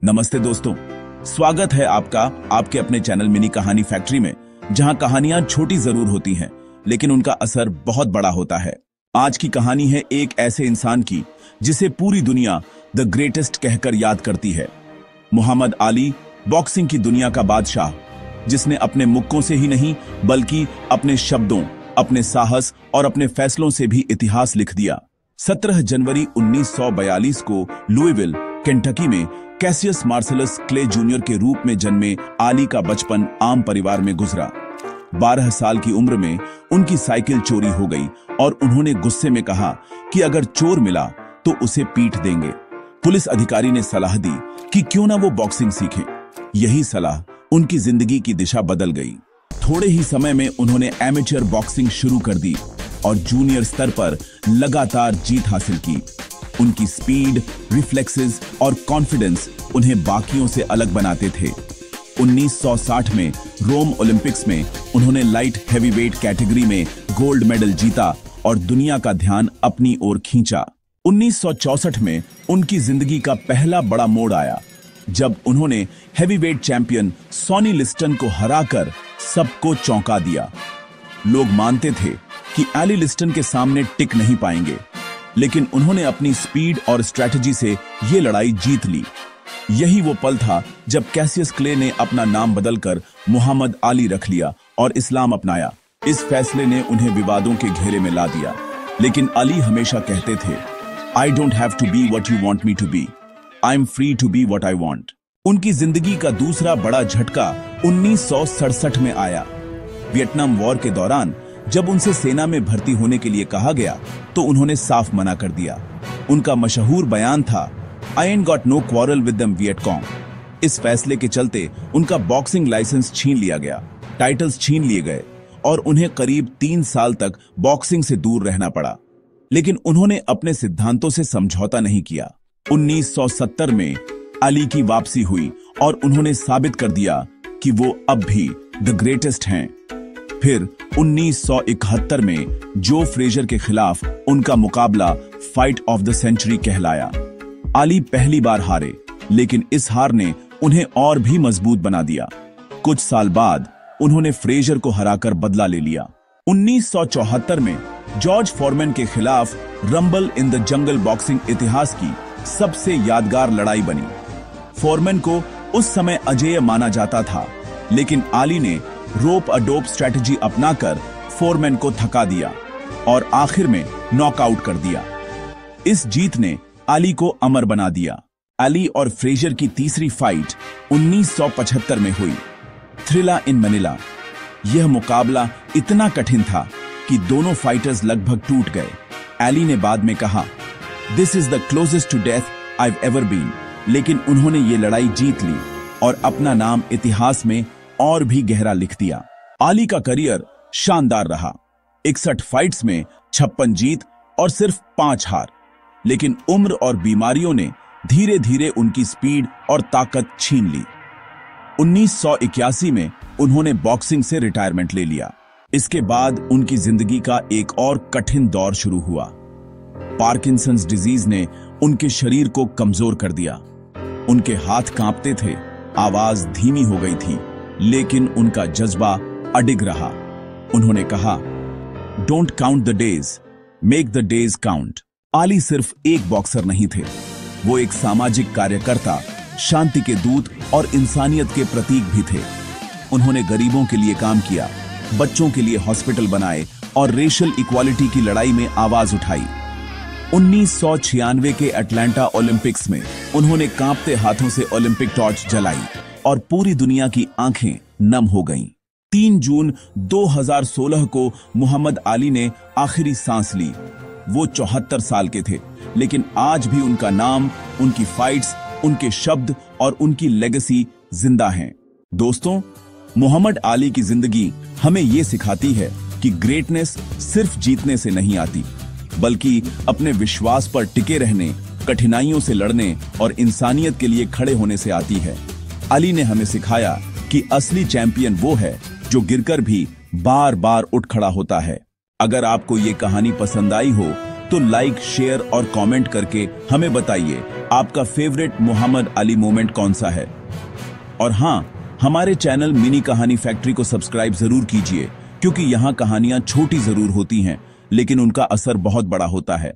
नमस्ते दोस्तों, स्वागत है आपका आपके अपने चैनल मिनी कहानी फैक्ट्री में, जहां कहानियां छोटी जरूर होती हैं लेकिन उनका असर बहुत बड़ा होता है। आज की कहानी है एक ऐसे इंसान की जिसे पूरी दुनिया द ग्रेटेस्ट कहकर याद करती है। मोहम्मद अली, बॉक्सिंग की दुनिया का बादशाह, जिसने अपने मुक्कों से ही नहीं बल्कि अपने शब्दों, अपने साहस और अपने फैसलों से भी इतिहास लिख दिया। 17 जनवरी 1942 को लुइविल, केंटकी में कैसियस मार्सेलस क्ले जूनियर के रूप में जन्मे अली का बचपन आम परिवार में गुजरा। 12 साल की उम्र में उनकी साइकिल चोरी हो गई और उन्होंने गुस्से में कहा कि अगर चोर मिला तो उसे पीट देंगे। पुलिस अधिकारी ने सलाह दी कि क्यों ना वो बॉक्सिंग सीखें। यही सलाह उनकी जिंदगी की दिशा बदल गई। थोड़े ही समय में उन्होंने एमेच्योर बॉक्सिंग शुरू कर दी और जूनियर स्तर पर लगातार जीत हासिल की। उनकी स्पीड, रिफ्लेक्सेस और कॉन्फिडेंस उन्हें बाकियों से अलग बनाते थे। 1960 में रोम ओलंपिक्स में उन्होंने लाइट हेवीवेट कैटेगरी में गोल्ड मेडल जीता और दुनिया का ध्यान अपनी ओर खींचा। 1964 में उनकी जिंदगी का पहला बड़ा मोड़ आया जब उन्होंने हेवीवेट चैंपियन सॉनी लिस्टन को हराकर सबको चौंका दिया। लोग मानते थे कि अली लिस्टन के सामने टिक नहीं पाएंगे, लेकिन उन्होंने अपनी स्पीड और स्ट्रेटजी से ये लड़ाई जीत ली। यही वो पल था जब कैसियस क्ले ने अपना नाम बदलकर मोहम्मद अली रख लिया और इस्लाम अपनाया। इस फैसले ने उन्हें विवादों के घेरे में ला दिया, लेकिन अली हमेशा कहते थे, I don't have to be what you want me to be, I am free to be what I want. उनकी जिंदगी का दूसरा बड़ा झटका 1967 में आया। वियतनाम वॉर के दौरान जब उनसे सेना में भर्ती होने के लिए कहा गया तो उन्होंने साफ मना कर दिया। उनका मशहूर बयान था, I ain't got no quarrel with them Vietcong. इस फैसले के चलते उनका बॉक्सिंग लाइसेंस छीन लिया गया, टाइटल्स छीन लिए गए और उन्हें करीब 3 साल तक बॉक्सिंग से दूर रहना पड़ा। लेकिन उन्होंने अपने सिद्धांतों से समझौता नहीं किया। 1970 में अली की वापसी हुई और उन्होंने साबित कर दिया कि वो अब भी द ग्रेटेस्ट हैं। फिर 1971 में जो फ्रेजर के खिलाफ उनका मुकाबला फाइट ऑफ द सेंचुरी कहलाया। अली पहली बार हारे, लेकिन इस हार ने उन्हें और भी मजबूत बना दिया। कुछ साल बाद उन्होंने फ्रेजर को हराकर बदला ले लिया। 1974 में जॉर्ज फॉरमैन के खिलाफ rumble in the jungle boxing इतिहास की सबसे यादगार लड़ाई बनी। फॉरमैन को उस समय अजेय माना जाता था, लेकिन अली ने रोप अ डोप स्ट्रेटजी अपनाकर फोरमैन को थका दिया और आखिर में नॉकआउट कर दिया। इस जीत ने अली को अमर बना दिया। अली और फ्रेजर की तीसरी फाइट 1975 में हुई, थ्रिला इन मनीला। यह मुकाबला इतना कठिन था कि दोनों फाइटर्स लगभग टूट गए। अली ने बाद में कहा, this is the closest to death I have ever been. लेकिन उन्होंने ये लड़ाई जीत ली और अपना नाम इतिहास में और भी गहरा लिख दिया। अली का करियर शानदार रहा, 61 फाइट्स में 56 जीत और सिर्फ 5 हार। लेकिन उम्र और बीमारियों ने धीरे धीरे उनकी स्पीड और ताकत छीन ली। 1981 में उन्होंने बॉक्सिंग से रिटायरमेंट ले लिया। इसके बाद उनकी जिंदगी का एक और कठिन दौर शुरू हुआ। पार्किंसंस डिजीज ने उनके शरीर को कमजोर कर दिया। उनके हाथ कांपते थे, आवाज धीमी हो गई थी, लेकिन उनका जज्बा अडिग रहा। उन्होंने कहा, don't count the days, make the days count. Ali सिर्फ एक बॉक्सर नहीं थे, वो एक सामाजिक कार्यकर्ता, शांति के दूत और इंसानियत के प्रतीक भी थे। उन्होंने गरीबों के लिए काम किया, बच्चों के लिए हॉस्पिटल बनाए और रेशियल इक्वालिटी की लड़ाई में आवाज उठाई। 1996 के अटलांटा ओलंपिक्स में उन्होंने कांपते हाथों से ओलंपिक टॉर्च जलाई और पूरी दुनिया की आंखें नम हो गईं। 3 जून 2016 को मोहम्मद अली ने आखिरी सांस ली। वो 74 साल के थे, लेकिन आज भी उनका नाम, उनकी फाइट्स, उनके शब्द और उनकी लेगेसी जिंदा हैं। दोस्तों, मोहम्मद अली की जिंदगी हमें ये सिखाती है कि ग्रेटनेस सिर्फ जीतने से नहीं आती, बल्कि अपने विश्वास पर टिके रहने, कठिनाइयों से लड़ने और इंसानियत के लिए खड़े होने से आती है। अली ने हमें सिखाया कि असली चैंपियन वो है जो गिरकर भी बार बार उठ खड़ा होता है। अगर आपको ये कहानी पसंद आई हो तो लाइक, शेयर और कमेंट करके हमें बताइए आपका फेवरेट मोहम्मद अली मोमेंट कौन सा है? और हाँ, हमारे चैनल मिनी कहानी फैक्ट्री को सब्सक्राइब जरूर कीजिए, क्योंकि यहाँ कहानियां छोटी जरूर होती हैं, लेकिन उनका असर बहुत बड़ा होता है।